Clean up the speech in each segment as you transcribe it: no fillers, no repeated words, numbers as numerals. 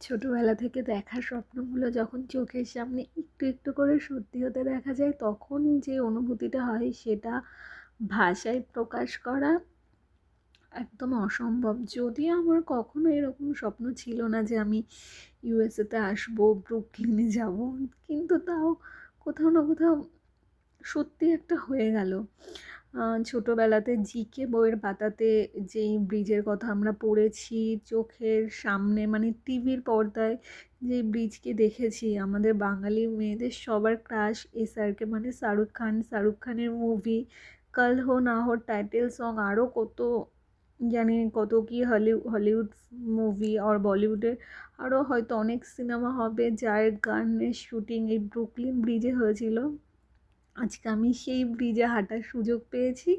ছোটবেলা থেকে দেখা স্বপ্নগুলো যখন চোখের সামনে একটু একটু করে সত্যি হতে দেখা যায়, তখন যে অনুভূতিটা হয় সেটা ভাষায় প্রকাশ করা একদম অসম্ভব। যদিও আমার কখনো এরকম স্বপ্ন ছিল না যে আমি ইউএসএতে আসবো, ব্রুকলিনে যাব, কিন্তু তাও কোথাও না কোথাও সত্যি একটা হয়ে গেল। ছোটোবেলাতে জিকে বইয়ের পাতাতে যেই ব্রিজের কথা আমরা পড়েছি, চোখের সামনে মানে টিভির পর্দায় যে ব্রিজকে দেখেছি, আমাদের বাঙালি মেয়েদের সবার ক্রাশ এসআরকে মানে শাহরুখ খান। শাহরুখ খানের মুভি কাল হো না হো টাইটেল সং, আরও কত জানি কত কি হলিউড মুভি আর বলিউডের আরও হয়তো অনেক সিনেমা হবে যার গানের শুটিং এই ব্রুকলিন ব্রিজে হয়েছিল। আজকে আমি সেই ব্রিজে হাঁটার সুযোগ পেয়েছি।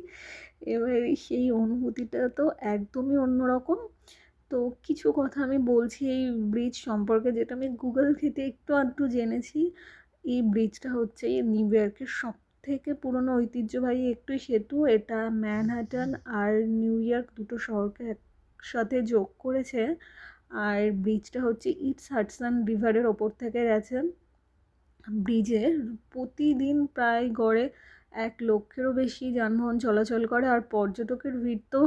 এবার সেই অনুভূতিটা তো একদমই অন্যরকম। তো কিছু কথা আমি বলছি এই ব্রিজ সম্পর্কে, যেটা আমি গুগল ঘেঁটে একটু আধটু জেনেছি। এই ব্রিজটা হচ্ছে নিউ ইয়র্কের সবথেকে পুরনো ঐতিহ্যবাহী একটি সেতু। এটা ম্যানহাটন আর নিউ ইয়র্ক দুটো শহরকে একসাথে যোগ করেছে। আর ব্রিজটা হচ্ছে ইস্ট হাডসন রিভারের ওপর থেকে গেছে। ব্রিজে প্রতিদিন প্রায় গড়ে 1 লক্ষেরও বেশি যানবাহন চলাচল করে। আর পর্যটকের ভিড় তো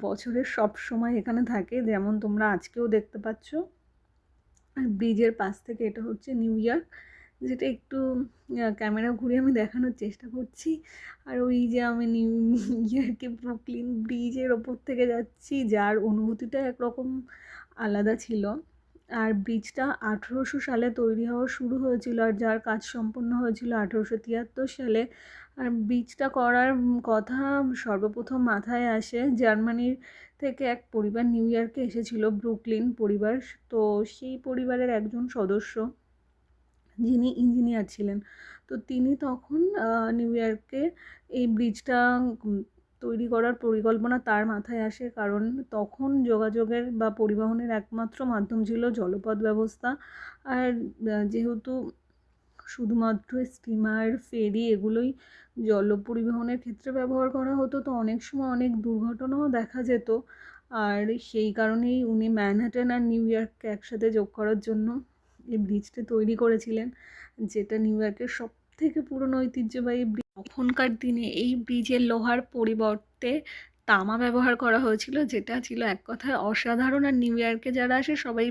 বছরের সব সময় এখানে থাকে, যেমন তোমরা আজকেও দেখতে পাচ্ছ। আর ব্রিজের পাশ থেকে এটা হচ্ছে নিউ ইয়র্ক, যেটা একটু ক্যামেরা ঘুরিয়ে আমি দেখানোর চেষ্টা করছি। আর ওই যে আমি নিউ ইয়র্কে ব্রুকলিন ব্রিজের ওপর থেকে যাচ্ছি, যার অনুভূতিটা একরকম আলাদা ছিল। আর ব্রিজটা 1800 সালে তৈরি হওয়া শুরু হয়েছিল, আর যার কাজ সম্পন্ন হয়েছিল 1873 সালে। আর ব্রিজটা করার কথা সর্বপ্রথম মাথায় আসে জার্মানির থেকে এক পরিবার নিউ ইয়র্কে এসেছিল, ব্রুকলিন পরিবার। তো সেই পরিবারের একজন সদস্য যিনি ইঞ্জিনিয়ার ছিলেন, তো তিনি তখন নিউ ইয়র্কে এই ব্রিজটা তৈরি করার পরিকল্পনা তার মাথায় আসে, কারণ তখন যোগাযোগের বা পরিবহনের একমাত্র মাধ্যম ছিল জলপথ ব্যবস্থা। আর যেহেতু শুধুমাত্র স্টিমার, ফেরি এগুলোই জল পরিবহনের ক্ষেত্রে ব্যবহার করা হতো, তো অনেক সময় অনেক দুর্ঘটনাও দেখা যেত। আর সেই কারণেই উনি ম্যানহাটন আর নিউ ইয়র্ককে একসাথে যোগ করার জন্য এই ব্রিজটা তৈরি করেছিলেন, যেটা নিউ ইয়র্কের সবথেকে পুরনো ঐতিহ্যবাহী ব্রিজ। তখনকার দিনে এই ব্রিজের লোহার পরিবর্তে তামা ব্যবহার করা হয়েছিল, যেটা ছিল এক কথায় অসাধারণ। আর নিউ ইয়র্কে যারা আসে সবাই